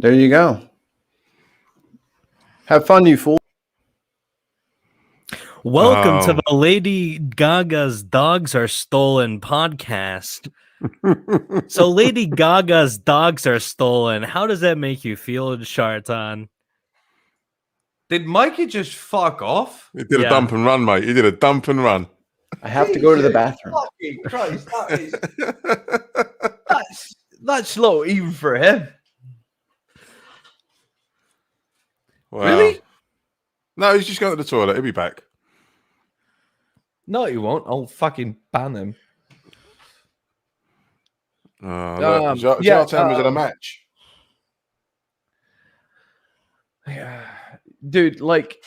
There you go. Have fun, you fool. Welcome to the Lady Gaga's Dogs Are Stolen podcast. So Lady Gaga's dogs are stolen. How does that make you feel, Shartan? Did Mikey just fuck off? He did a dump and run, mate. He did a dump and run. I have to go to the bathroom. Fucking Christ, that's low even for him. Wow. Really? No, he's just going to the toilet. He'll be back. No, he won't. I'll fucking ban him. Sharknado was in a match. Yeah, dude, like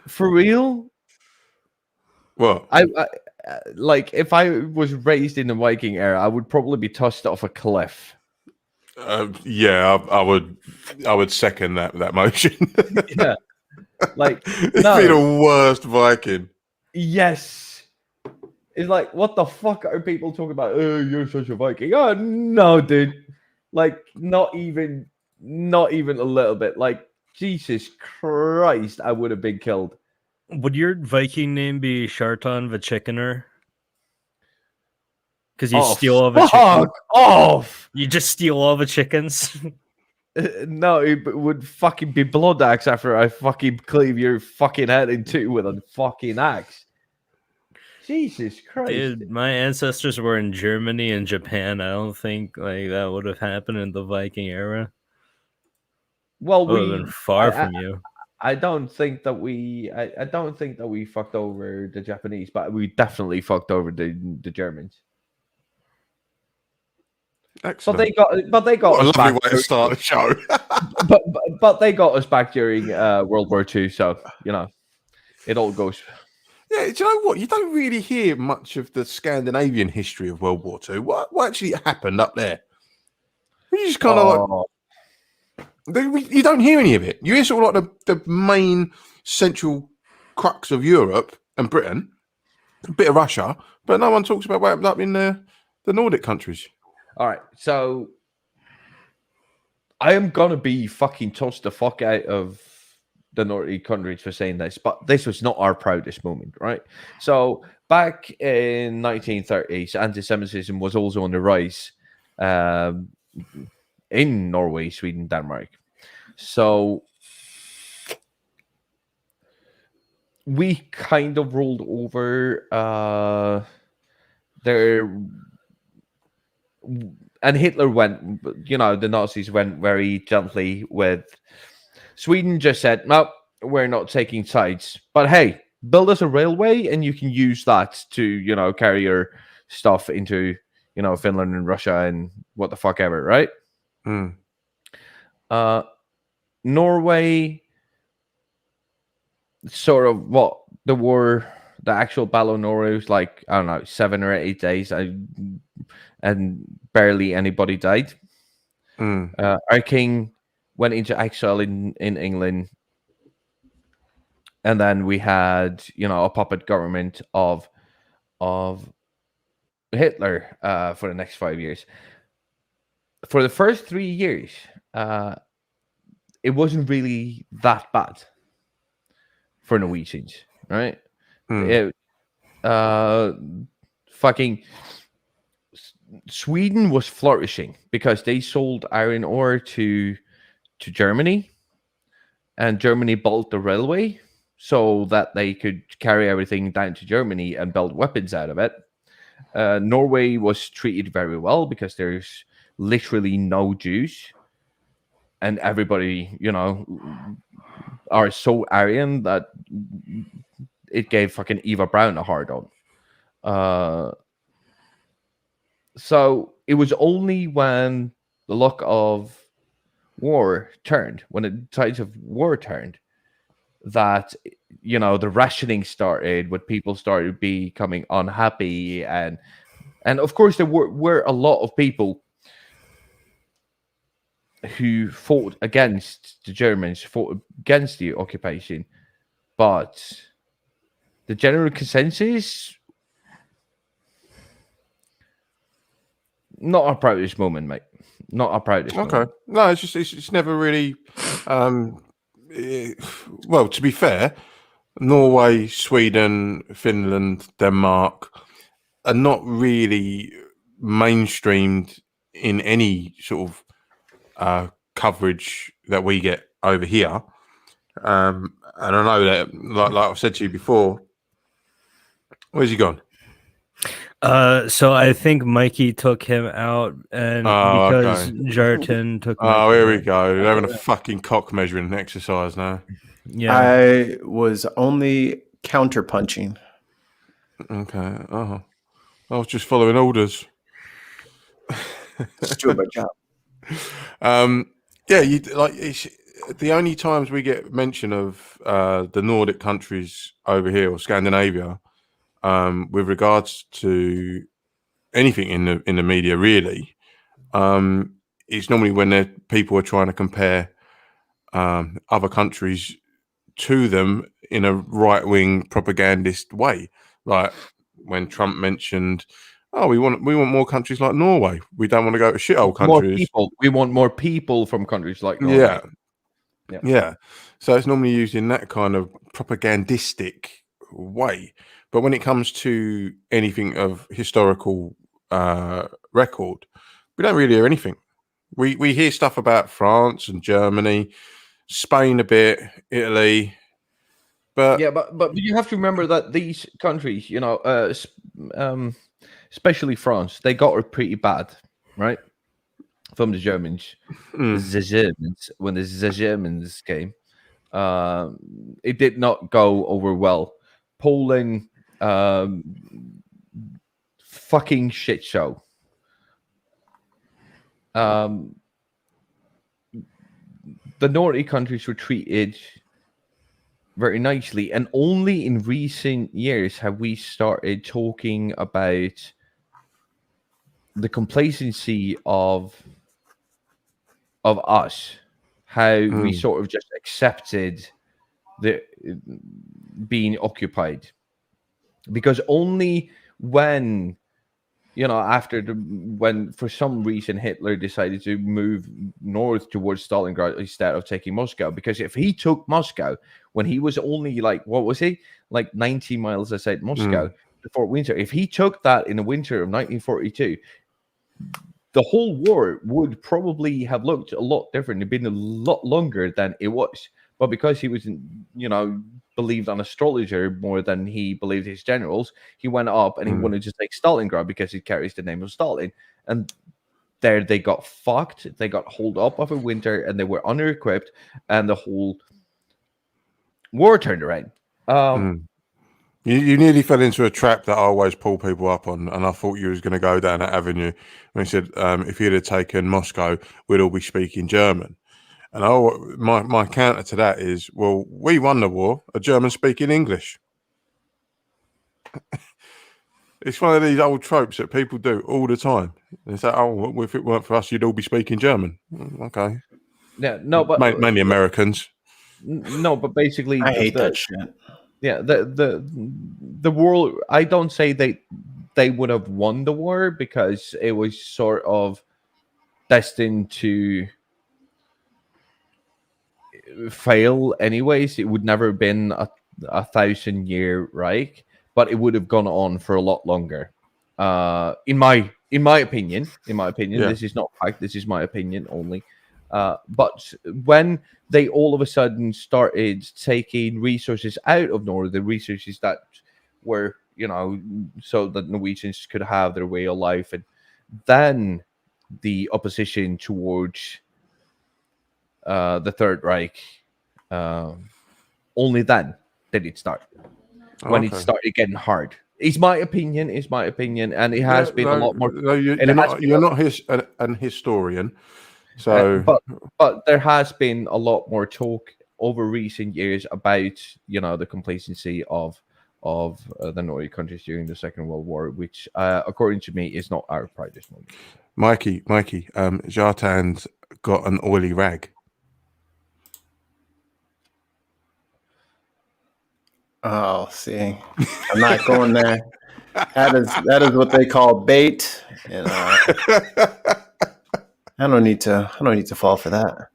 for real. What? I like if I was raised in the Viking era, I would probably be tossed off a cliff. Yeah, I would second that motion. Yeah, like It'd be the worst Viking. Yes. It's like, what the fuck are people talking about? Oh, you're such a Viking. Oh no, dude. Like, not even a little bit. Like, Jesus Christ, I would have been killed. Would your Viking name be Shartan the Chickener? Because you steal all the chickens. Fuck off! You just steal all the chickens. No, it would fucking be blood axe after I fucking cleave your fucking head in two with a fucking axe. Jesus Christ. Dude, my ancestors were in Germany and Japan. I don't think like that would have happened in the Viking era. Well, we would have been far from you. I don't think that we fucked over the Japanese, but we definitely fucked over the Germans. Excellent. But they got what us a lovely back way to start the show. but they got us back during World War II, so you know it all goes. Yeah, do you know what? You don't really hear much of the Scandinavian history of World War II. What actually happened up there? You just kind of you don't hear any of it. You hear sort of like the main central crux of Europe and Britain, a bit of Russia, but no one talks about what happened up in the Nordic countries. All right, so I am gonna be fucking tossed the fuck out of the Nordic countries for saying this, but this was not our proudest moment, right? So back in 1930s, anti-Semitism was also on the rise in Norway, Sweden, Denmark. So we kind of rolled over their. And Hitler went, the Nazis went very gently with Sweden, just said, no, we're not taking sides. But hey, build us a railway and you can use that to, carry your stuff into, Finland and Russia and what the fuck ever, right? Mm. Norway, sort of the actual Battle of Norway was like, I don't know, 7 or 8 days. And barely anybody died. Our king went into exile in England, and then we had a puppet government of Hitler for the next 5 years. For the first 3 years, it wasn't really that bad for Norwegians, right? Fucking Sweden was flourishing because they sold iron ore to Germany, and Germany built the railway so that they could carry everything down to Germany and build weapons out of it. Norway was treated very well because there's literally no Jews, and everybody, are so Aryan that it gave fucking Eva Braun a hard on. So it was only when the luck of war turned, when the tides of war turned, that the rationing started, when people started becoming unhappy, and of course there were a lot of people who fought against the Germans, fought against the occupation, but the general consensus. Not our proudest moment, mate. Not our proudest Okay. moment. No, it's just it's never really. Well, to be fair, Norway, Sweden, Finland, Denmark are not really mainstreamed in any sort of coverage that we get over here. And I know that, like I've said to you before, where's he gone? So I think Mikey took him out, and because Okay. Jarton took. Oh, Mikey here we out. go. They're having a fucking cock measuring exercise now. Yeah. I was only counter punching. Okay. Oh, I was just following orders. Just do a good job. Yeah, it's the only times we get mention of the Nordic countries over here or Scandinavia, with regards to anything in the media, really. It's normally when people are trying to compare other countries to them in a right-wing propagandist way, like when Trump mentioned, "Oh, we want more countries like Norway. We don't want to go to shithole More countries." people. We want more people from countries like Norway. Yeah. So it's normally used in that kind of propagandistic way. But when it comes to anything of historical record, we don't really hear anything. We hear stuff about France and Germany, Spain a bit, Italy, but Yeah, but you have to remember that these countries, especially France, they got it pretty bad, right? From the Germans. The Germans, when the Germans came, it did not go over well. Poland, fucking shit show. The Nordic countries were treated very nicely, and only in recent years have we started talking about the complacency of us, how we sort of just accepted the being occupied, because only when when for some reason Hitler decided to move north towards Stalingrad instead of taking Moscow, because if he took Moscow when he was only like 90 miles outside Moscow before winter, if he took that in the winter of 1942, the whole war would probably have looked a lot different. It'd been a lot longer than it was. But because he was, believed an astrologer more than he believed his generals, he went up and he wanted to take Stalingrad because it carries the name of Stalin. And there they got fucked. They got holed up over winter and they were under-equipped, and the whole war turned around. You nearly fell into a trap that I always pull people up on, and I thought you was going to go down that avenue. When he said, if he'd have taken Moscow, we'd all be speaking German. And my counter to that is, well, we won the war. A German speaking English. It's one of these old tropes that people do all the time. They say, "Oh, if it weren't for us, you'd all be speaking German." Okay. Yeah, no, but mainly Americans. No, but basically, I hate that shit. Yeah, the world. I don't say they would have won the war, because it was sort of destined to fail anyways. It would never have been a 1,000-year Reich, but it would have gone on for a lot longer. In my opinion, This is not fact. This is my opinion only. But when they all of a sudden started taking resources out of Norway, the resources that were, so that Norwegians could have their way of life, and then the opposition towards the Third Reich, only then did it start. When it started getting hard. It's my opinion, and it has been a lot more. No, you're not an historian. So, but there has been a lot more talk over recent years about the complacency of the Nordic countries during the Second World War, which, according to me, is not our proudest moment. Mikey, Jartan's got an oily rag. Oh, see, I'm not going there. That is what they call bait. I don't need to fall for that.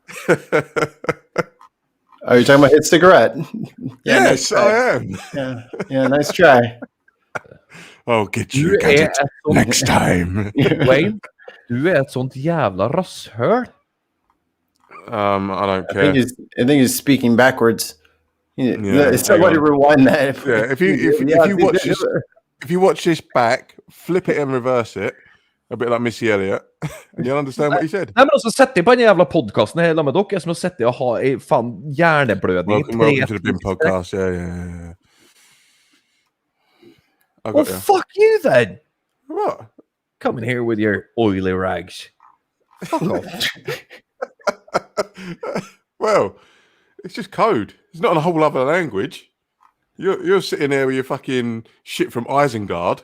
Are you talking about his cigarette? Yes, I am. Yeah, nice try. I'll get you gadget next time. Wayne, du är ett sånt jävla rasshöl. I don't I care. think he's speaking backwards. Yeah, Somebody rewind that. Yeah, if you watch this back, flip it and reverse it, a bit like Missy Elliott, and you'll understand what he said. Nej, men alltså, sätt dig på en jävla podcast hela med dock. Jag som har sett dig och ha fan hjärneblödning. Welcome to the BIM podcast. Yeah. Well, fuck you then. What? Come in here with your oily rags. Fuck off. Well, it's just code. It's not in a whole other language. You're sitting there with your fucking shit from Isengard.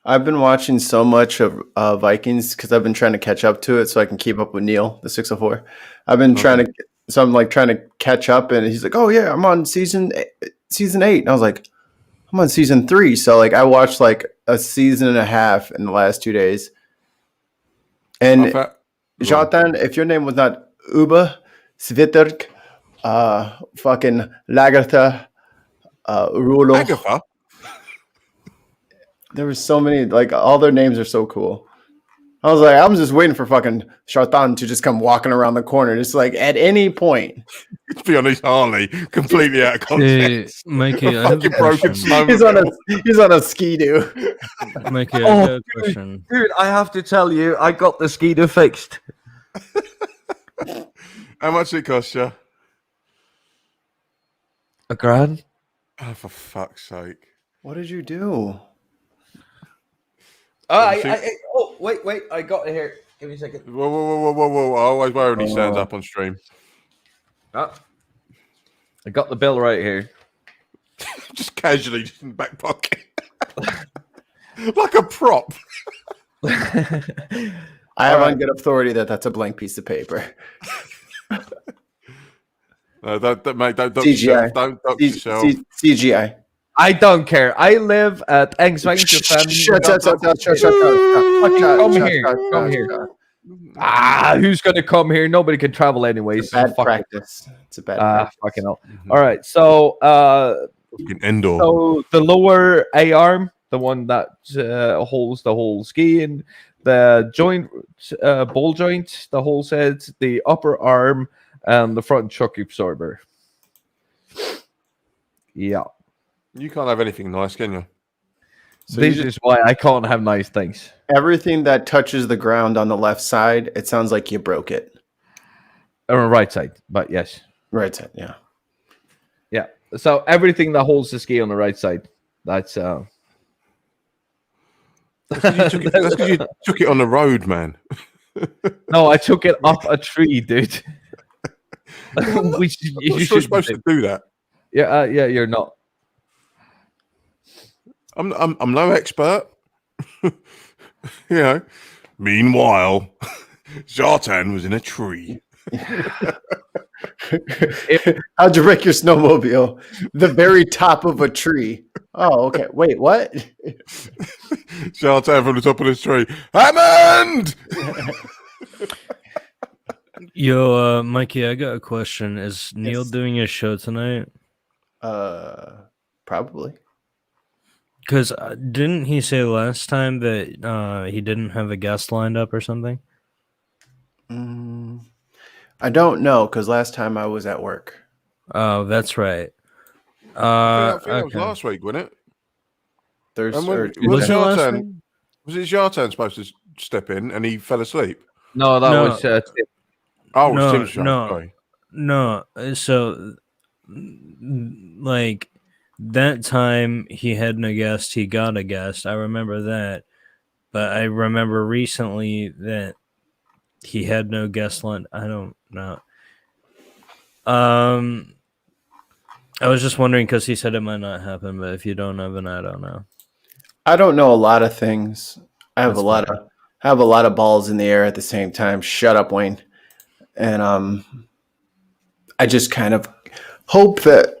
I've been watching so much of Vikings because I've been trying to catch up to it so I can keep up with Neil, the 604. I've been trying to catch up, and he's like, "Oh yeah, I'm on season 8," and I was like, "I'm on season 3." So like I watched like a season and a half in the last 2 days. And Jonathan, if your name was not Uba, Sviterk, fucking Lagertha, Rulo. Agatha? There were so many, like all their names are so cool. I was like, I'm just waiting for fucking Shartan to just come walking around the corner, just like at any point. To be honest, Harley, completely out of context. Mikey, I have a broken question. He's on a ski-doo. Mikey, I got a question. Dude, I have to tell you, I got the Skeeter fixed. How much did it cost you? $1,000. Oh, for fuck's sake. What did you do? Oh, wait, I got it here. Give me a second. Whoa. I always worry when he stands up on stream. I got the bill right here. Just casually in the back pocket. Like a prop. I have on good authority that that's a blank piece of paper. No, don't CGI. Don't yourself. CGI. I don't care. I live at Ängsvängsjufan. Shut up. Come here. Who's going to come here? Nobody can travel anyways. It's a bad practice. It's a bad practice. Fucking hell. All right. So, Endor. so the lower A arm, the one that holds the whole ski, and the joint, ball joint, the whole set, the upper arm, and the front shock absorber. Yeah. You can't have anything nice, can you? So this is why I can't have nice things. Everything that touches the ground on the left side, it sounds like you broke it. On the right side, but yes. Right side, yeah. Yeah. So everything that holds the ski on the right side, that's That's because you took it on the road, man. No, I took it up a tree, dude. You're supposed to do that. Yeah, you're not. I'm no expert. Meanwhile, Zartan was in a tree. How'd you break your snowmobile? The very top of a tree. Oh, okay. Wait, what? Zartan from the top of this tree. Hammond! Yo, Mikey, I got a question. Is Neil doing a show tonight? Probably. Because didn't he say last time that he didn't have a guest lined up or something? I don't know, because last time I was at work. Oh, that's right. I think that was last week, wasn't it? Thursday. Was it last week? Was it Zartan supposed to step in and he fell asleep? No, that No. was Tim. Oh, No, it was Tim's show. no. Sorry. No, so like that time he had no guest, he got a guest. I remember that, but I remember recently that he had no guest line. I don't know. I was just wondering because he said it might not happen, but if you don't know, then I don't know. I don't know a lot of things. I have a lot of balls in the air at the same time. Shut up, Wayne. And I just kind of hope that.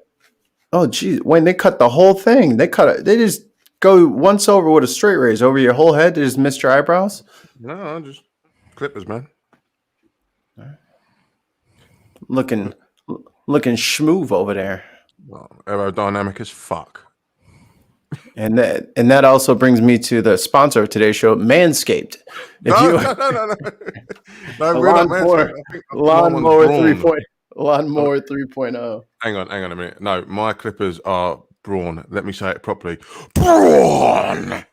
Oh, geez, Wayne, they cut the whole thing. They just go once over with a straight raise over your whole head. They just missed your eyebrows. No, just Clippers, man. Looking schmoove over there. Oh, aerodynamic as fuck. And that also brings me to the sponsor of today's show, Manscaped. No, we're not Manscaped. Lawnmower 3.0. Hang on a minute. No, my Clippers are brawn. Let me say it properly. Brawn.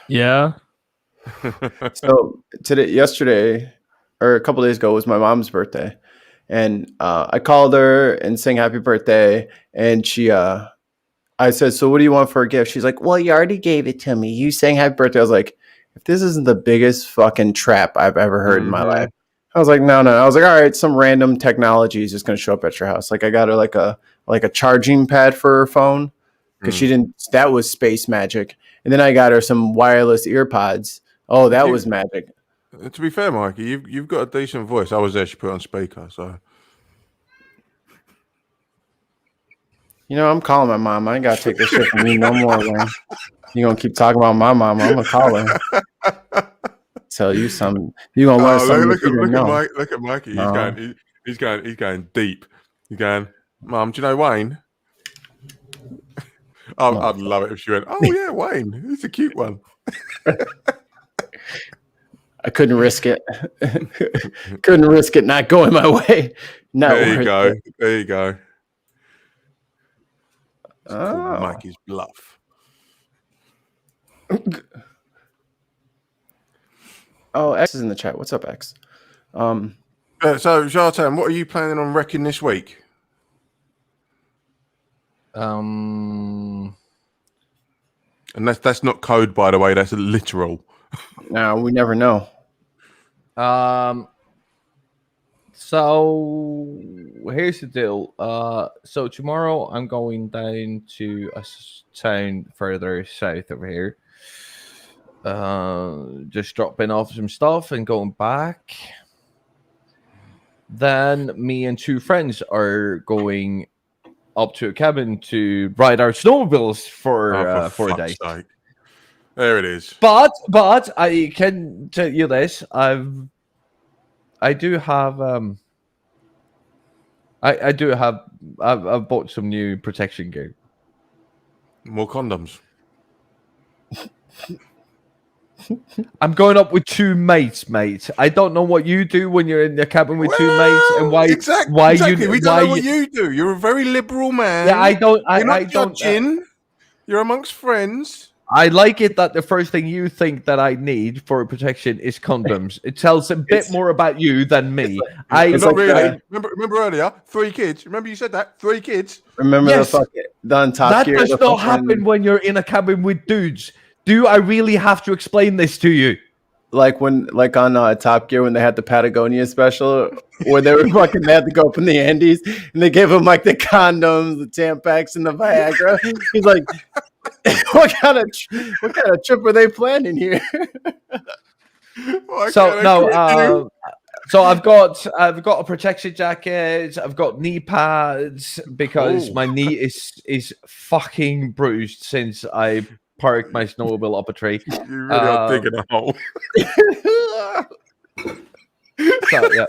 Yeah. So yesterday, or a couple days ago, was my mom's birthday, and I called her and sang happy birthday, and I said, "So what do you want for a gift?" She's like, "Well, you already gave it to me. You sang happy birthday." I was like, "If this isn't the biggest fucking trap I've ever heard in my life," I was like, "No." I was like, "All right, some random technology is just going to show up at your house." Like I got her like a charging pad for her phone because she didn't. That was space magic. And then I got her some wireless ear pods. Oh, that was magic. To be fair, Mikey, you've got a decent voice. I was there. She put it on speaker, so. You know, I'm calling my mom. I ain't got to take this shit from you no more, man. You're going to keep talking about my mom. I'm going to call her. Tell you something. You're going to learn something. Look at Mikey. No. He's going deep. He's going, Mom, do you know Wayne? I'd love it if she went, oh, yeah, Wayne. He's a cute one. I couldn't risk it. Couldn't risk it not going my way. There you go. It's called Mikey's bluff. Oh, X is in the chat. What's up, X? So, Jartan, what are you planning on wrecking this week? And that's not code, by the way. That's literal. No, we never know. So here's the deal. So tomorrow I'm going down to a town further south over here. Just dropping off some stuff and going back. Then me and two friends are going up to a cabin to ride our snowmobiles for a day. Sake. There it is. But I can tell you this: I've bought some new protection gear. More condoms. I'm going up with two mates, mate. I don't know what you do when you're in the cabin with two mates, and why. Exactly. We don't know what you do. You're a very liberal man. Yeah, You're not judging. You're amongst friends. I like it that the first thing you think that I need for protection is condoms. It tells a bit more about you than me. Remember earlier, 3 kids. Remember you said that? 3 kids. Remember the Top Gear. That does not happen when you're in a cabin with dudes. Do I really have to explain this to you? Like on Top Gear when they had the Patagonia special, where they had to go up in the Andes and they gave them like the condoms, the Tampax, and the Viagra. He's like, what kind of trip are they planning here? So I've got a protection jacket. I've got knee pads because my knee is fucking bruised since I parked my snowmobile up a tree. You really are digging a hole. So, yeah.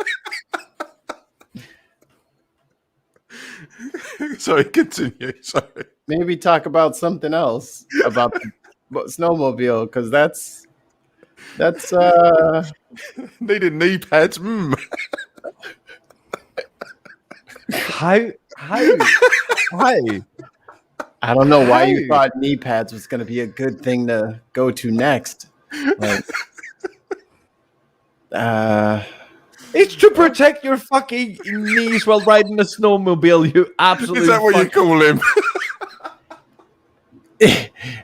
Sorry, continue. Sorry. Maybe talk about something else about the snowmobile, because that's needed knee pads. How? I don't know why you thought knee pads was going to be a good thing to go to next. Like, it's to protect your fucking knees while riding a snowmobile. You absolutely. Is that what you call him?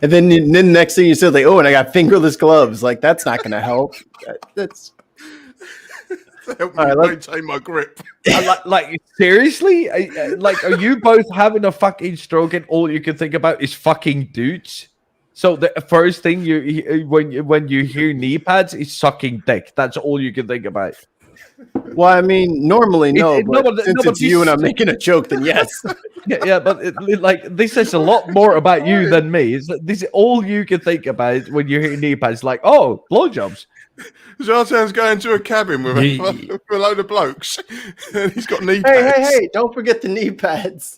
And then next thing you said, like, oh, and I got fingerless gloves. Like, that's not going to help. That's help me maintain my grip. Like seriously? Are you both having a fucking stroke and all you can think about is fucking dudes? So the first thing when you hear knee pads is sucking dick. That's all you can think about. Well, I mean, normally no, but since it's you and I'm making a joke, then yes. yeah, but this says a lot more about you than me. This is all you can think about when you hear knee pads. Like, oh, blowjobs. Zartan's going to a cabin with Ye- with a load of blokes, and he's got knee Hey, pads. hey, hey! Don't forget the knee pads.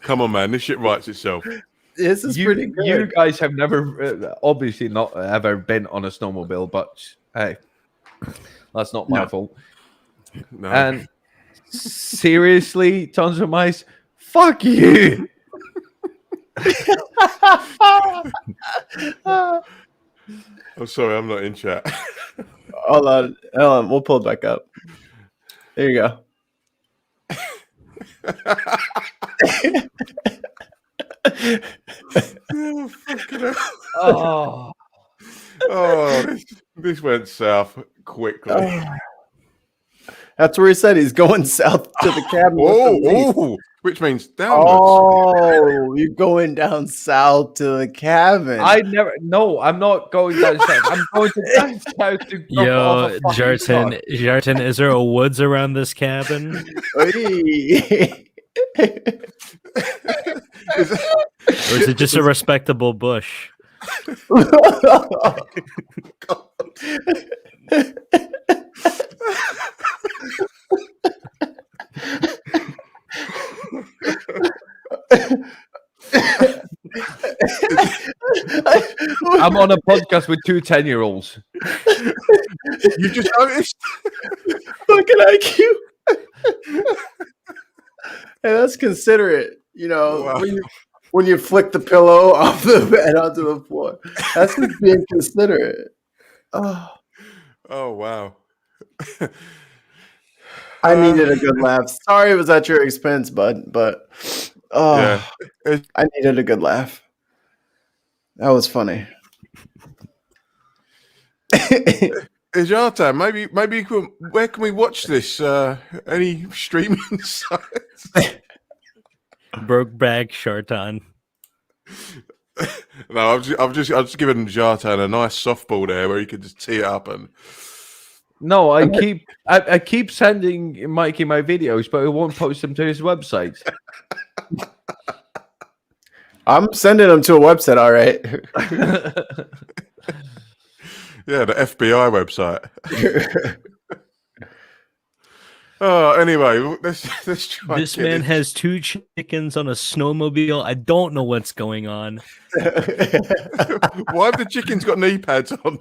Come on, man, this shit writes itself. This is pretty good. You guys have never, obviously not ever been on a snowmobile, but hey, that's not my fault. No. And seriously, tons of mice, fuck you. I'm sorry, I'm not in chat. Hold on, we'll pull it back up. There you go. Oh, fucking hell. Oh, Oh, this went south quickly. That's where he said he's going south to the cabin. with the lead. Oh, which means downwards. Oh, you're going down south to the cabin. no, I'm not going down south. I'm going to down south to drop off Yo, a fucking star. Jarton, is there a woods around this cabin? Hey. Or is it just a respectable bush? I'm on a podcast with two 10-year-olds. You just noticed? Fucking IQ. Hey, that's considerate. You know, Wow. when you flick the pillow off the bed onto the floor. That's just being considerate. Oh, Oh, wow. I needed a good laugh. Sorry it was at your expense, bud, but Yeah. I needed a good laugh. That was funny. It's your time. Maybe you could, where can we watch this? Any streaming sites? Broke back shirt on. No, I've just given Jartan a nice softball there where he could just tee it up and. No, I keep sending Mikey my videos, but he won't post them to his website. I'm sending them to a website, all right. Yeah, the FBI website. Oh, anyway, let's try. This man has 2 chickens on a snowmobile. I don't know what's going on. Why have the chickens got knee pads on?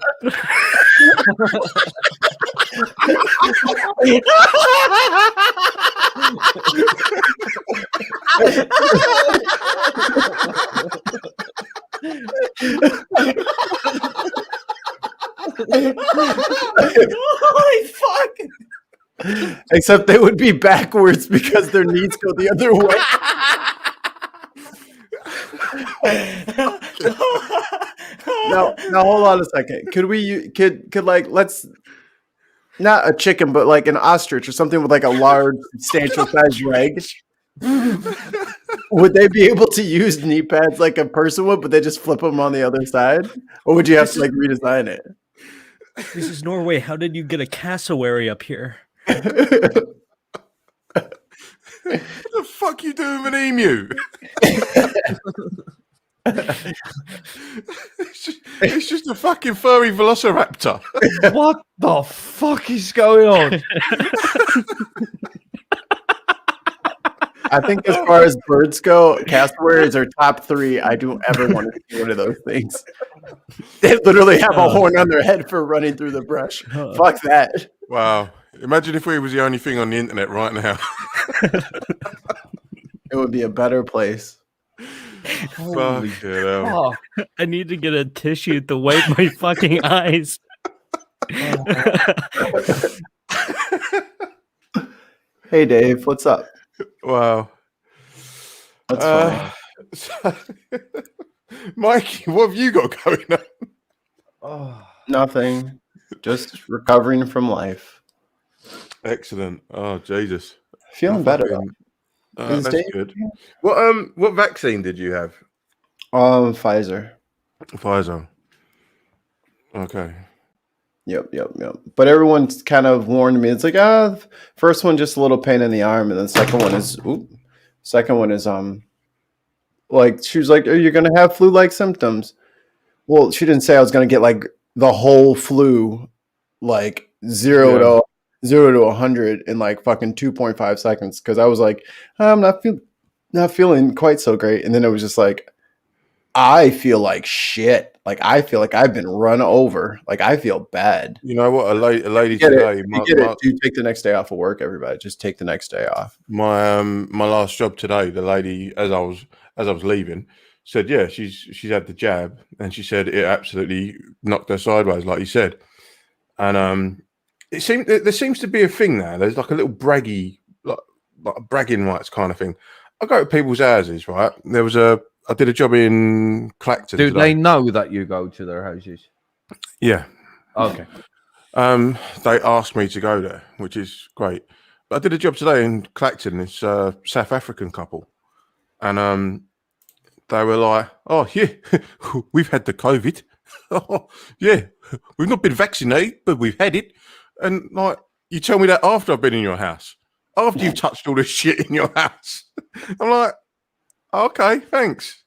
Holy fuck! Except they would be backwards because their knees go the other way. Now hold on a second. Could like let's not a chicken, but like an ostrich or something with like a large, substantial sized leg. Would they be able to use knee pads like a person would, but they just flip them on the other side? Or would you have to like redesign it? This is Norway. How did you get a cassowary up here? What the fuck you doing with an emu? It's just a fucking furry velociraptor. What the fuck is going on? I think as far as birds go, cassowaries are top 3. I don't ever want to see one of those things. They literally have a horn on their head for running through the brush. Fuck that. Wow. Imagine if we was the only thing on the internet right now. It would be a better place. Fucking hell. Oh, I need to get a tissue to wipe my fucking eyes. Hey, Dave, what's up? Wow. That's fine. Mikey, what have you got going on? oh. Nothing. Just recovering from life. Excellent. Oh, Jesus. Feeling better. Is That's Dave- good. What vaccine did you have? Pfizer. Pfizer. Okay. Yep. But everyone's kind of warned me. It's like, first one just a little pain in the arm, and then second one is like she was like, oh, you're gonna have flu-like symptoms. Well, she didn't say I was going to get like the whole flu, like zero to 100 in like fucking 2.5 seconds. Because I was like, I'm not feeling quite so great, and then it was just like, I feel like shit. Like I feel like I've been run over. Like I feel bad. You know what? A lady Get today. it? You get it? Do take the next day off of work, everybody. Just take the next day off. My last job today, the lady as I was leaving said, yeah, she's had the jab, and she said it absolutely knocked her sideways, like you said. And there seems to be a thing now. There's like a little braggy, like bragging rights kind of thing. I go to people's houses, right? I did a job in Clacton. Do today. they know that you go to their houses? Yeah. Okay. They asked me to go there, which is great. But I did a job today in Clacton. It's a South African couple, and they were like, "Oh yeah, we've had the COVID. Oh yeah, we've not been vaccinated, but we've had it." And like, you tell me that after I've been in your house, after you've touched all this shit in your house. I'm like, okay, thanks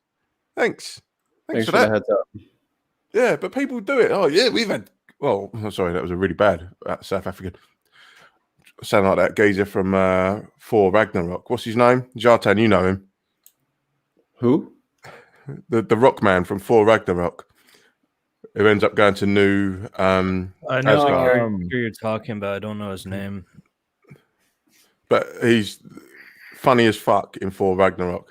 Thanks for for that. the heads up. Yeah, but people do it. Oh yeah, we've had. Well, sorry, that was a really bad South African. Sound like that geezer from Thor Ragnarok. What's his name? Jartan, you know him. Who? The rock man from Thor Ragnarok, who ends up going to New I know Asgard. who you're talking about. I don't know his name. But he's funny as fuck in Thor Ragnarok.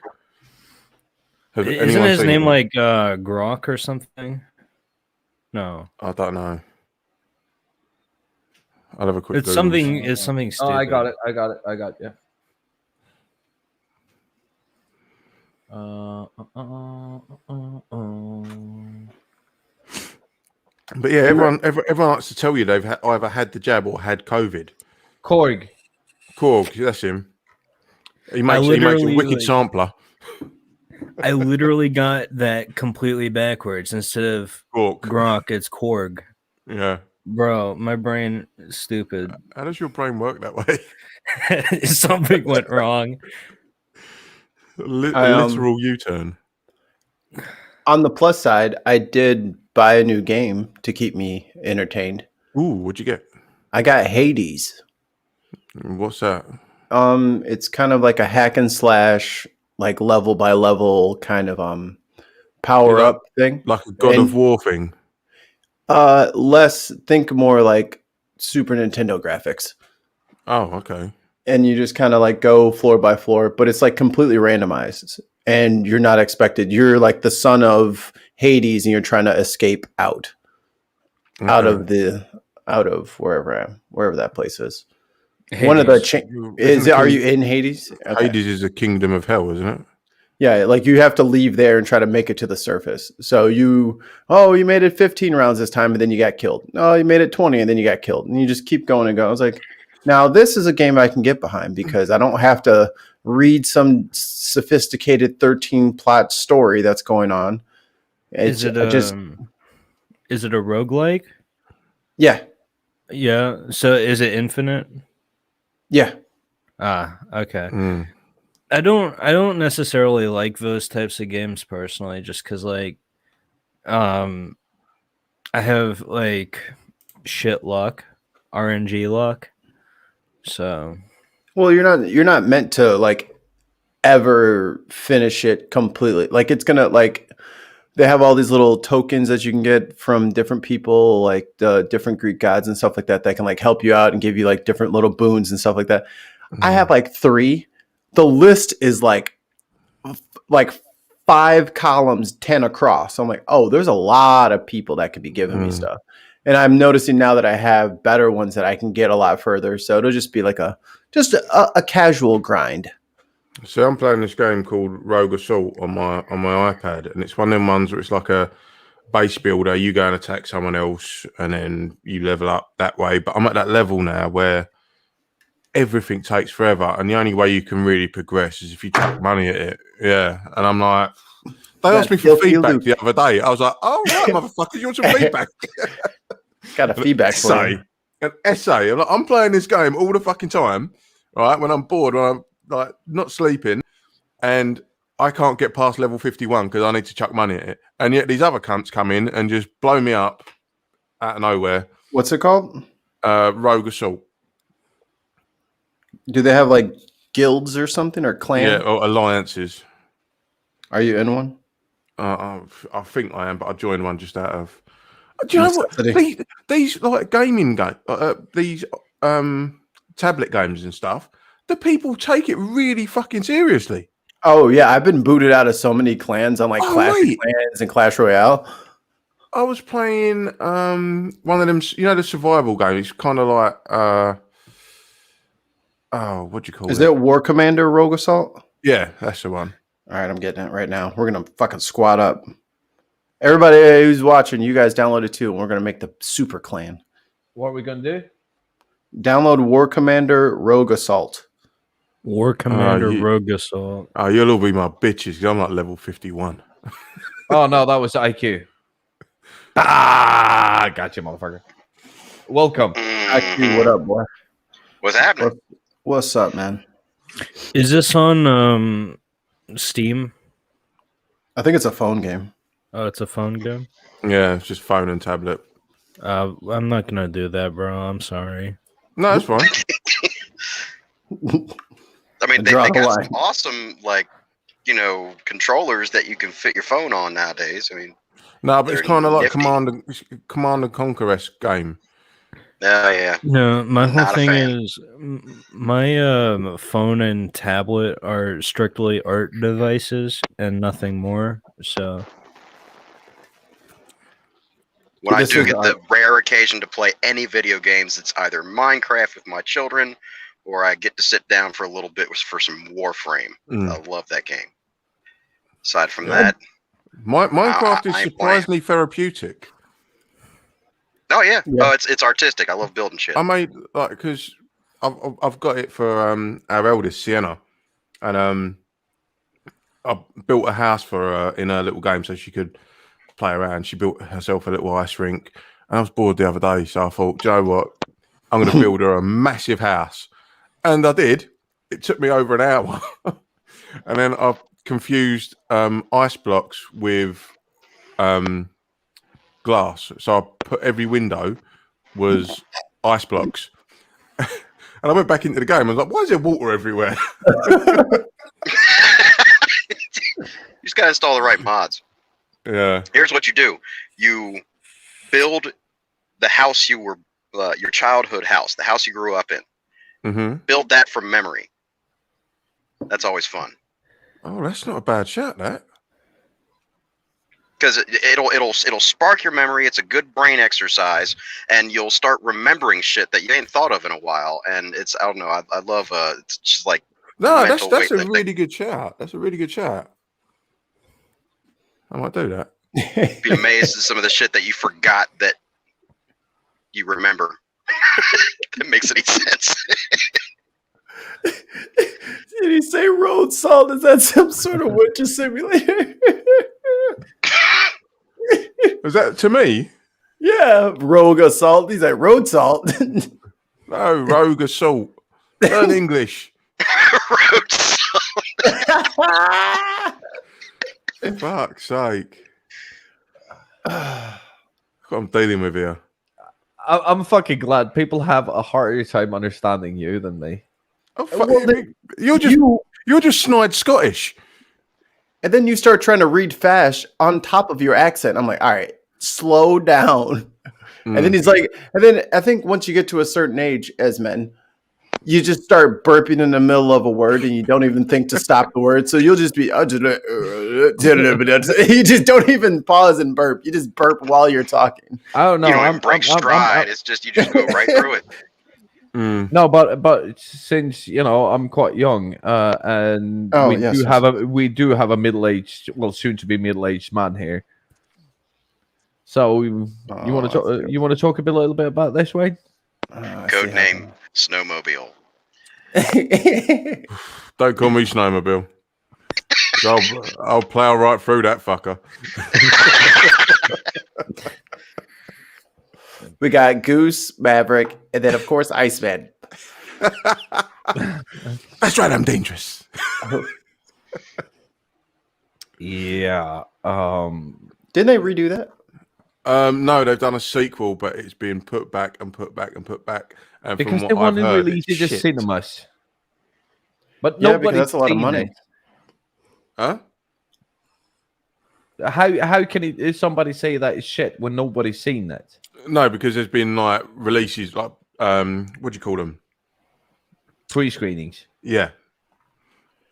Isn't his name like Grok or something? No, I don't know. I'll have a quick. it's something. It's something stupid. Oh, I got it. Yeah. But yeah, everyone likes to tell you they've either had the jab or had COVID. Korg. That's him. He makes a wicked sampler. I literally got that completely backwards. Instead of Grok, it's Korg. Yeah. Bro, my brain is stupid. How does your brain work that way? Something went wrong. A literal U-turn. On the plus side, I did buy a new game to keep me entertained. Ooh, what'd you get? I got Hades. What's that? It's kind of like a hack and slash, like level by level kind of power up thing. Like a God of War thing. Think more like Super Nintendo graphics. Oh, okay. And you just kind of like go floor by floor, but it's like completely randomized, and you're not expected. You're like the son of Hades, and you're trying to escape out of wherever that place is. Hades. One of the are you in Hades? Okay. Hades is a kingdom of hell, isn't it? Yeah, like you have to leave there and try to make it to the surface. So you made it 15 rounds this time, and then you got killed. Oh, you made it 20, and then you got killed. And you just keep going and going. I was like, now this is a game I can get behind because I don't have to read some sophisticated 13 plot story that's going on. Is it a roguelike? Yeah. Yeah. So is it infinite? Yeah. Ah, okay. Mm. I don't necessarily like those types of games personally, just because like I have like shit luck, RNG luck. So well, you're not meant to like ever finish it completely. Like it's gonna like they have all these little tokens that you can get from different people, like the different Greek gods and stuff like that can like help you out and give you like different little boons and stuff like that. Mm-hmm. I have like 3. The list is like 5 columns, 10 across. So I'm like, oh, there's a lot of people that could be giving me stuff. And I'm noticing now that I have better ones that I can get a lot further. So it'll just be like a casual grind. So I'm playing this game called Rogue Assault on my iPad, and it's one of them ones where it's like a base builder. You go and attack someone else, and then you level up that way. But I'm at that level now where everything takes forever, and the only way you can really progress is if you chuck money at it. Yeah, and I'm like, they asked me for feedback the other day. I was like, oh right, motherfucker, you want some feedback? Got a feedback for you. An essay. I'm playing this game all the fucking time, right? When I'm bored, when I'm like not sleeping, and I can't get past level 51 because I need to chuck money at it. And yet these other cunts come in and just blow me up out of nowhere. What's it called? Rogue Assault. Do they have like guilds or something or clan? Yeah, or alliances. Are you in one? I think I am, but I joined one just out of. Do you know what? These like gaming game, these tablet games and stuff. The people take it really fucking seriously. Oh yeah, I've been booted out of so many clans on like Clash of Clans and Clash Royale. I was playing one of them, you know, the survival game. It's kind of like what do you call it? Is it War Commander Rogue Assault? Yeah, that's the one. All right, I'm getting it right now. We're gonna fucking squad up. Everybody who's watching, you guys download it too, and we're gonna make the super clan. What are we gonna do? Download War Commander Rogue Assault. War Commander Rogue Assault. Oh, you'll all be my bitches because I'm like level 51. Oh no, that was IQ. Ah, gotcha, motherfucker. Welcome. IQ, what up, boy? What's happening? What's up, man? Is this on Steam? I think it's a phone game. Oh, it's a phone game? Yeah, it's just phone and tablet. I'm not gonna do that, bro. I'm sorry. No, that's fine. I mean, they got some awesome, like, you know, controllers that you can fit your phone on nowadays. I mean, no, but it's kind of like Command and Conquer-esque game. Yeah. No, my whole thing is my phone and tablet are strictly art devices and nothing more. So when I do get the rare occasion to play any video games, it's either Minecraft with my children, or I get to sit down for a little bit for some Warframe. I love that game. Aside from that, Minecraft is surprisingly therapeutic. Oh yeah. Oh, it's artistic. I love building shit. I made like because I've got it for our eldest Sienna, and I built a house for her in her little game so she could play around. She built herself a little ice rink, and I was bored the other day, so I thought, do you know what? I'm going to build her a massive house, and I did. It took me over an hour, and then I confused ice blocks with glass. So I put every window was ice blocks. And I went back into the game and I was like, why is there water everywhere? You just got to install the right mods. Yeah. Here's what you do. You build the house you were, your childhood house, the house you grew up in. Mm-hmm. Build that from memory. That's always fun. Oh, that's not a bad shot, that. Because it'll spark your memory. It's a good brain exercise, and you'll start remembering shit that you ain't thought of in a while. And it's, I don't know, I love it's just like no, that's a really good shout. That's a really good shout. I might do that. Be amazed at some of the shit that you forgot that you remember. That makes any sense. Did he say road salt? Is that some sort of witcher simulator? Was that to me? Yeah, rogue assault. He's like road salt. No, rogue assault. Learn English. Road salt. Fuck's sake. What I'm dealing with here. I'm fucking glad people have a harder time understanding you than me. Oh, you're just snide Scottish. And then you start trying to read fast on top of your accent. I'm like, all right, slow down. And then he's like, and then I think once you get to a certain age as men, you just start burping in the middle of a word and you don't even think to stop the word. So you'll just be, you just don't even pause and burp. You just burp while you're talking. I don't know. You don't break stride. It's just, you just go right through it. No, but since I'm quite young, and we do have a middle-aged, well, soon to be middle-aged man here. So you want to talk a little bit about this, Wayne? Code name Snowmobile. Don't call me Snowmobile. I'll plow right through that fucker. We got Goose, Maverick, and then of course Iceman. That's right, I'm dangerous. Yeah. Didn't they redo that? No, they've done a sequel, but it's been put back and put back and put back. And Because from they what I've want to heard, release it's it to shit. cinemas. But Yeah, because nobody's that's a lot of seen money. it. Huh? How can somebody say that is shit when nobody's seen it? No, because there's been like releases, like what do you call them? Pre-screenings. Yeah.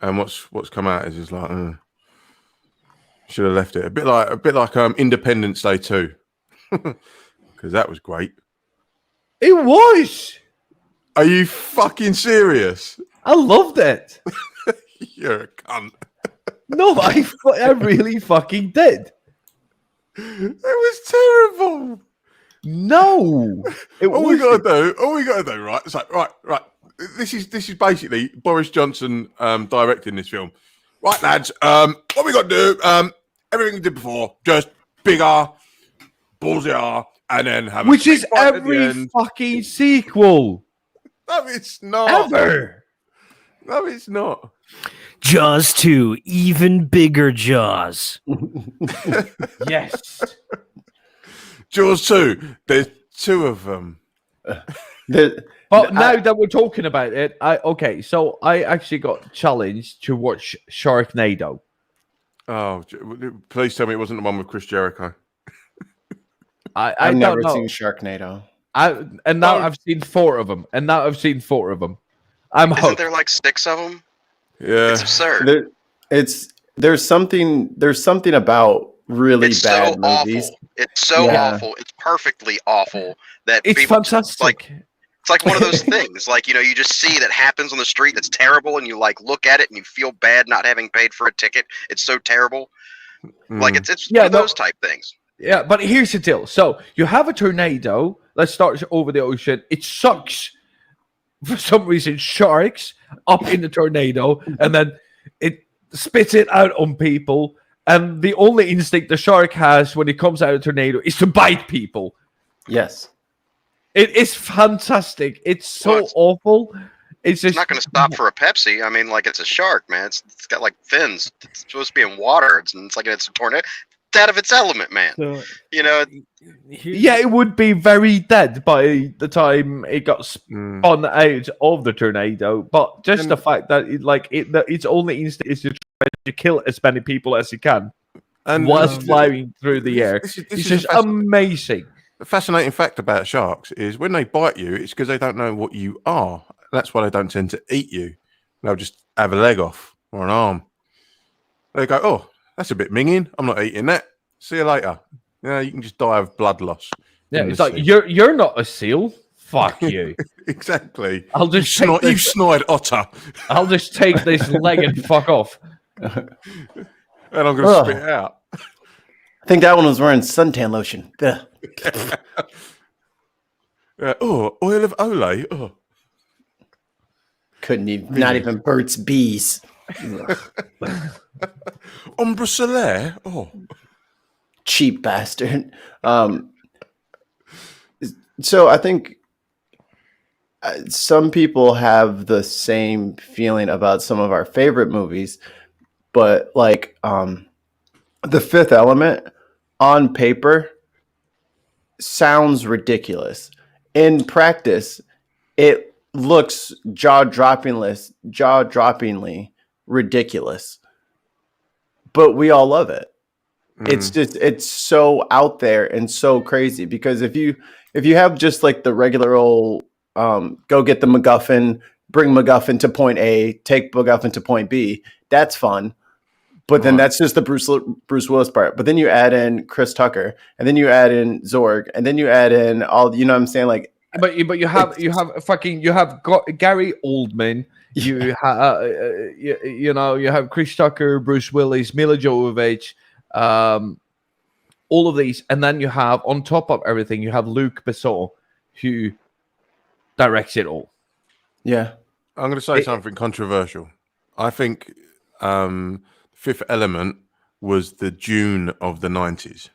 And what's come out is just like should have left it a bit like Independence Day 2, because that was great. It was. Are you fucking serious? I loved it. You're a cunt. No, I really fucking did. It was terrible. No, All we gotta do, right? It's like right. This is basically Boris Johnson directing this film. Right, lads. What we got to do? Everything we did before, just bigger, ballsier, and then have which a is big fight at the every end. fucking sequel No, it's not. ever. No, it's not. Jaws 2, even bigger Jaws. Yes. Jaws 2. There's 2 of them. But now that we're talking about it, so I actually got challenged to watch Sharknado. Oh, please tell me it wasn't the one with Chris Jericho. I've never seen Sharknado. I've seen 4 of them. I'm Isn't hooked. there like 6 of them? Yeah, It's absurd. There's something about really It's bad so movies. awful. It's so Yeah. awful. It's perfectly awful that It's people fantastic. like. It's like one of those things, like, you just see that happens on the street that's terrible, and you like look at it and you feel bad not having paid for a ticket. It's so terrible. Like it's one of those type things. Yeah, but here's the deal. So you have a tornado. Let's start over the ocean. It sucks for some reason sharks up in the tornado, and then it spits it out on people. And the only instinct the shark has when it comes out of the tornado is to bite people. Yes. It is fantastic. It's so awful. It's just not going to stop for a Pepsi. I mean, like, it's a shark, man. It's got like fins. It's supposed to be in water. It's like it's a tornado. It's out of its element, man. So, yeah, it would be very dead by the time it got spun out of the tornado. But just the fact that its only instinct is to try to kill as many people as it can, and whilst flying through the air. It's just amazing. The fascinating fact about sharks is when they bite you, it's because they don't know what you are. That's why they don't tend to eat you. They'll just have a leg off or an arm. They go, oh, that's a bit minging. I'm not eating that. See you later. Yeah, you can just die of blood loss. Yeah, it's like you're not a seal. Fuck you. Exactly. I'll just you snide otter. I'll just take this leg and fuck off. And I'm going to spit it out. I think that one was wearing suntan lotion. Oil of Olay. Oh. Couldn't even, not even Burt's Bees. Ombre Solaire. Oh. Cheap bastard. So I think some people have the same feeling about some of our favorite movies, but like The Fifth Element on paper sounds ridiculous. In practice, it looks jaw-droppingly ridiculous. But we all love it. It's so out there and so crazy, because if you have just like the regular old go get the MacGuffin, bring MacGuffin to point A, take MacGuffin to point B, that's fun. But then that's just the Bruce Willis part. But then you add in Chris Tucker, and then you add in Zorg, and then you add in all, you know what I'm saying? Like, but you have Gary Oldman, you have Chris Tucker, Bruce Willis, Mila Jovovich, all of these, and then you have, on top of everything, you have Luc Besson, who directs it all. Yeah, I'm going to say something controversial. I think Fifth Element was the Dune of the 90s.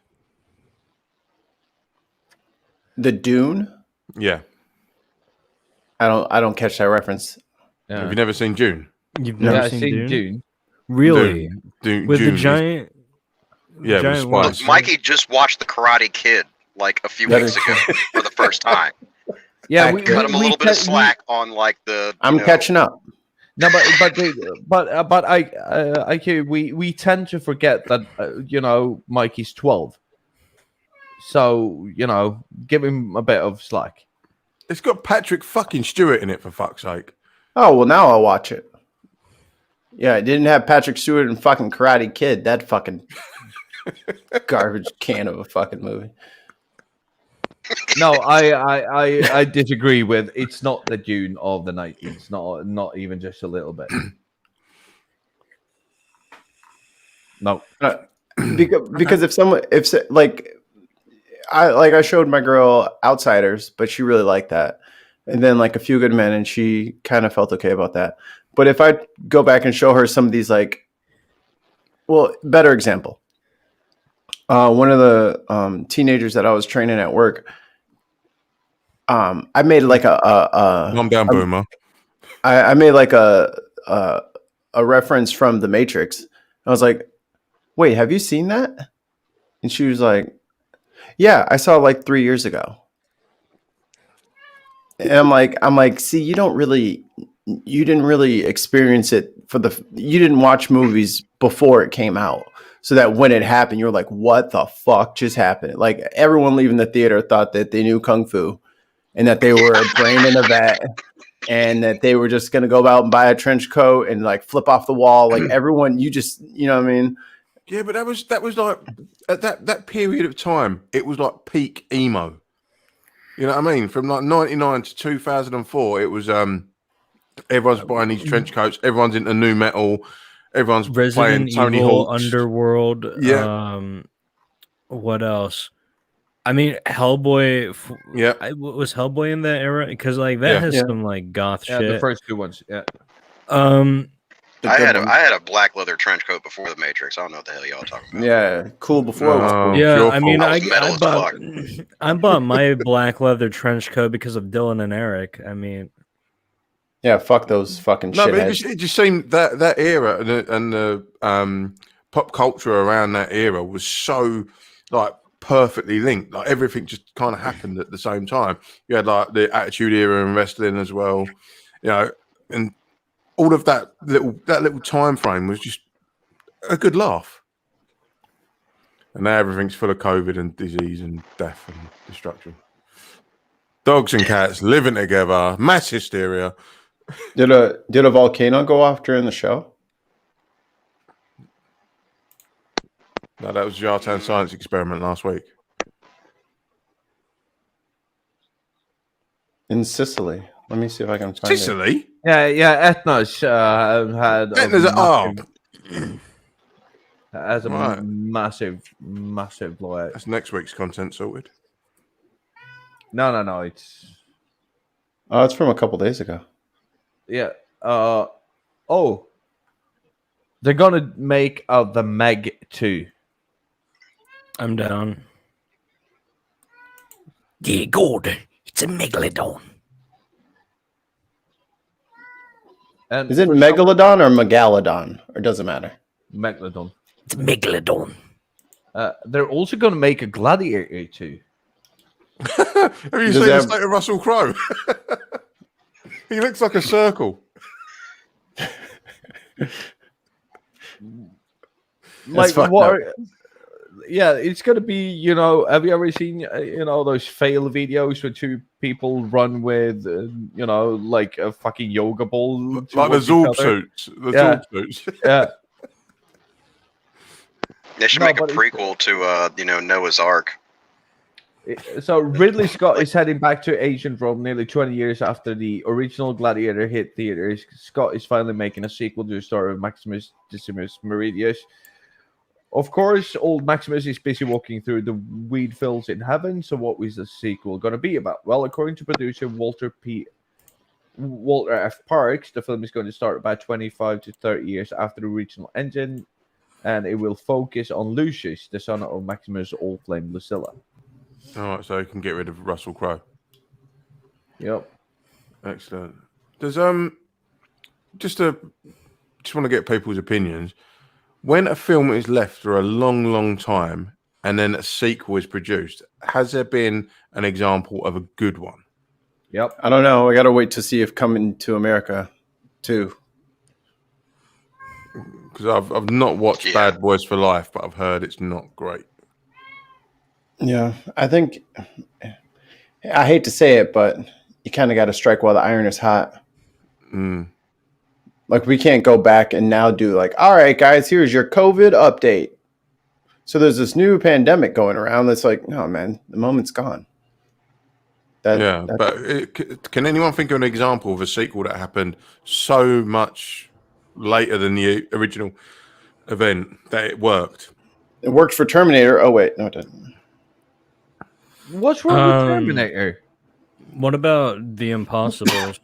The Dune? Yeah. I don't catch that reference. Yeah. Have you never seen Dune? You've never seen Dune? Really? With June, the giant. Yeah, with the giant what? spikes. Mikey just watched The Karate Kid like a few weeks ago for the first time. Yeah, we Cut him a little bit of slack on like the. I'm catching up. No, but we tend to forget that Mikey's 12, so give him a bit of slack. It's got Patrick fucking Stewart in it, for fuck's sake. Oh well, now I'll watch it. Yeah, it didn't have Patrick Stewart and fucking Karate Kid. That fucking garbage can of a fucking movie. No, I disagree with. It's not the Dune of the 90s. Not even just a little bit. No, because I showed my girl Outsiders, but she really liked that, and then like A Few Good Men, and she kind of felt okay about that. But if I go back and show her some of these, better example. One of the teenagers that I was training at work, I made like Calm down, Boomer. I made like a reference from The Matrix. I was like, "Wait, have you seen that?" And she was like, "Yeah, I saw it like 3 years ago." And I'm like, "See, you didn't really experience it you didn't watch movies before it came out." So that when it happened, you were like, what the fuck just happened? Like everyone leaving the theater thought that they knew Kung Fu and that they were a brain in a vat and that they were just going to go out and buy a trench coat and like flip off the wall. Like everyone, you know what I mean? Yeah, but that was like at that period of time, it was like peak emo. You know what I mean? From like 99 to 2004, it was everyone's buying these trench coats, everyone's into new metal. Everyone's Resident playing Tony Evil, Hawk's. Underworld. Yeah. What else? I mean, Hellboy. Yeah. Was Hellboy in that era? Because like that has some like goth shit. The first two ones. Yeah. I had a black leather trench coat before The Matrix. I don't know what the hell y'all talking about. Yeah, cool before it was cool. Yeah, I mean, I bought my black leather trench coat because of Dylan and Eric. I mean. Yeah, fuck those fucking shit. No, but it just seemed that era and the pop culture around that era was so like perfectly linked. Like everything just kind of happened at the same time. You had like the Attitude Era and wrestling as well, and all of that little time frame was just a good laugh. And now everything's full of COVID and disease and death and destruction. Dogs and cats living together, mass hysteria. Did a volcano go off during the show? No, that was the Yartown science experiment last week. In Sicily. Let me see if I can find Sicily? it. Yeah. Etna's had has a massive blowout. That's next week's content sorted. No. It's from a couple days ago. Yeah. They're gonna make the Meg 2. I'm down. Yeah, good. It's a megalodon. And is it Megalodon or Megalodon? Or does it matter? Megalodon. It's Megalodon. They're also gonna make a Gladiator 2. Have you seen the state of Russell Crowe? He looks like a circle. Like what? Yeah, it's gonna be. Have you ever seen those fail videos where two people run with like a fucking yoga ball, like the Zorb suits. Zorb suits. Yeah. They should make a prequel to Noah's Ark. So Ridley Scott is heading back to ancient Rome nearly 20 years after the original Gladiator hit theaters. Scott is finally making a sequel to the story of Maximus Decimus Meridius. Of course, old Maximus is busy walking through the weed fields in heaven, so what was the sequel going to be about? Well, according to producer Walter F. Parks, the film is going to start about 25 to 30 years after the original engine, and it will focus on Lucius, the son of Maximus' old flame Lucilla. All right, so you can get rid of Russell Crowe. Yep. Excellent. Does just just want to get people's opinions. When a film is left for a long, long time and then a sequel is produced, has there been an example of a good one? Yep. I don't know. I got to wait to see if Coming to America 2. Because I've not watched Bad Boys for Life, but I've heard it's not great. Yeah, I think I hate to say it, but you kind of got to strike while the iron is hot. Like, we can't go back and now do like, all right, guys, here's your COVID update. So there's this new pandemic going around. That's like, no, man, the moment's gone. Can anyone think of an example of a sequel that happened so much later than the original event that it worked? It worked for Terminator. Oh, wait, no, it didn't. What's wrong with Terminator? What about The Impossibles?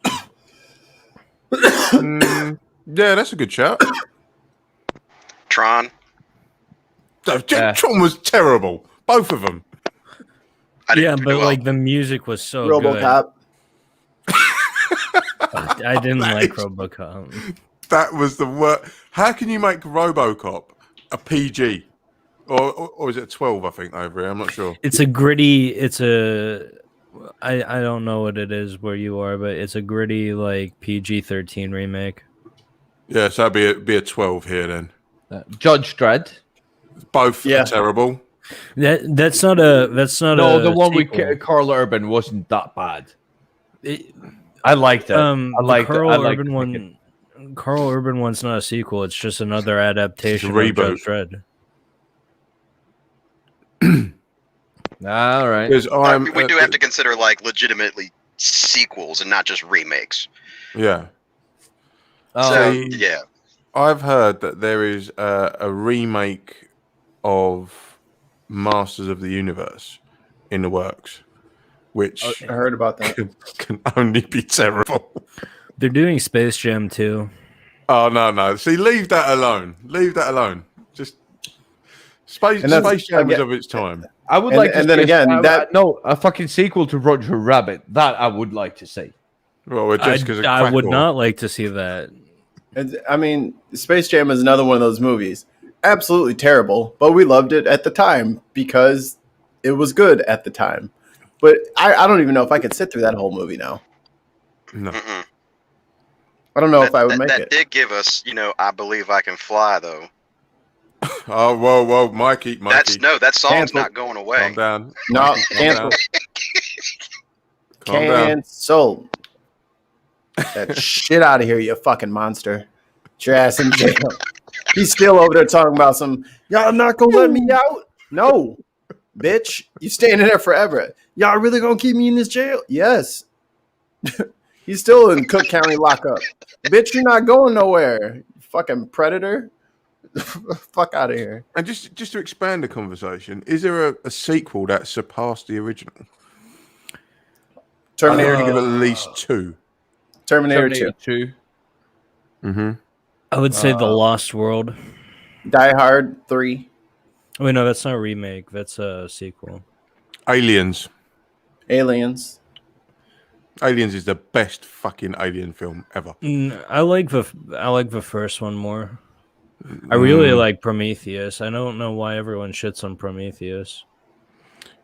Yeah, that's a good shout. Tron. Tron was terrible. Both of them. Yeah, but like the music was so RoboCop. good. I didn't like RoboCop. That was the worst. How can you make RoboCop a PG? Or is it 12, I think, over here? I'm not sure. It's a gritty, I don't know what it is where you are, but it's a gritty, like, PG-13 remake. Yeah, so that'd be a 12 here then. Judge Dredd. Both are terrible. That's not a the one sequel. with Carl Urban wasn't that bad. I liked it. I liked Carl it. Urban one. Carl Urban one's not a sequel. It's just another adaptation of Judge Dredd. All right. We do have to consider like legitimately sequels and not just remakes. Yeah. Yeah. I've heard that there is a remake of Masters of the Universe in the works, which I heard about that. Can only be terrible. They're doing Space Jam too. Oh no! See, leave that alone. Leave that alone. Just Space Jam was of its time. I would like to and then again a fucking sequel to Roger Rabbit. That I would like to see. Well, just because I would not like to see that. I mean, Space Jam is another one of those movies. Absolutely terrible, but we loved it at the time because it was good at the time. But I don't even know if I could sit through that whole movie now. No. Mm-mm. I don't know if I would make it. That did give us, I Believe I Can Fly, though. Oh, whoa, Mikey. That song's not going away. Calm down. No, cancel. Cancel. That shit out of here, you fucking monster. Get your ass in jail. He's still over there talking about y'all not gonna let me out? No, bitch. You staying in there forever. Y'all really gonna keep me in this jail? Yes. He's still in Cook County lockup. Bitch, you're not going nowhere. You fucking predator. Fuck out of here. And just to expand the conversation, is there a sequel that surpassed the original? Terminator. I give at least 2. Terminator 2. Mm-hmm. I would say The Lost World. Die Hard 3. Oh, wait, no, that's not a remake. That's a sequel. Aliens. Aliens is the best fucking alien film ever. I like the first one more. I really like Prometheus. I don't know why everyone shits on Prometheus.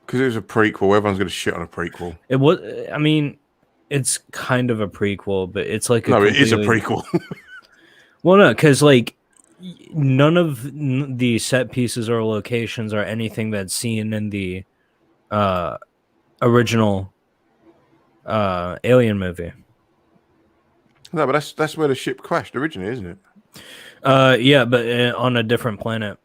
Because it was a prequel. Everyone's going to shit on a prequel. It was. I mean, it's kind of a prequel, but it's like it is a prequel. Well, no, because like none of the set pieces or locations are anything that's seen in the original Alien movie. No, but that's where the ship crashed originally, isn't it? Yeah, but on a different planet.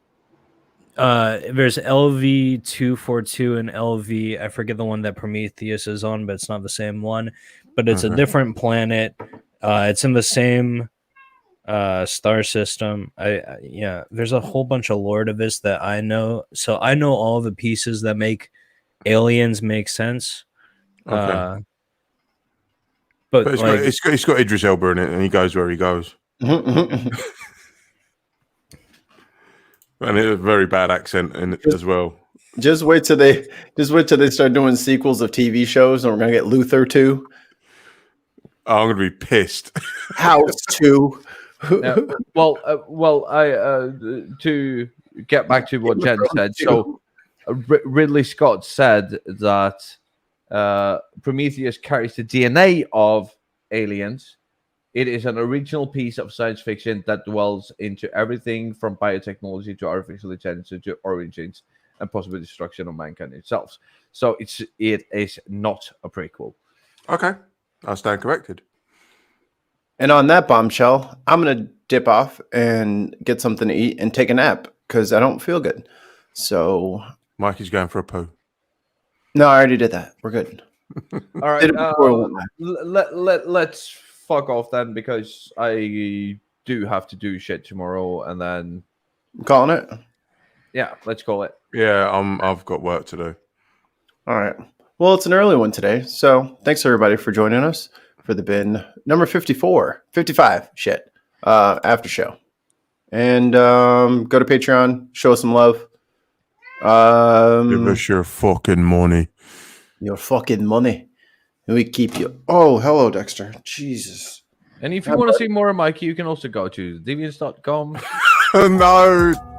There's LV-242 and LV. I forget the one that Prometheus is on, but it's not the same one. But it's a different planet. It's in the same star system. Yeah, there's a whole bunch of lore to this that I know. So I know all the pieces that make Aliens make sense. Okay. But it's got Idris Elba in it, and he goes where he goes. And it has a very bad accent in it as well. Just wait till they start doing sequels of TV shows, and we're gonna get Luther 2. Oh, I'm gonna be pissed. House 2. To get back to what Jen said, so Ridley Scott said that Prometheus carries the DNA of aliens. It is an original piece of science fiction that dwells into everything from biotechnology to artificial intelligence to origins and possible destruction of mankind itself. So it is not a prequel. Okay, I stand corrected. And on that bombshell, I'm going to dip off and get something to eat and take a nap because I don't feel good. So Mikey's going for a poo. No, I already did that. We're good. All right. Let's fuck off then, because I do have to do shit tomorrow, and then calling it. Yeah, let's call it. Yeah, I've got work to do. All right. Well, it's an early one today, so thanks everybody for joining us for the bin number 55 after show, and go to Patreon, show us some love. Give us your fucking money. Your fucking money. And we keep you. Oh, hello, Dexter. Jesus. And if you want to see more of Mikey, you can also go to deviants.com. No.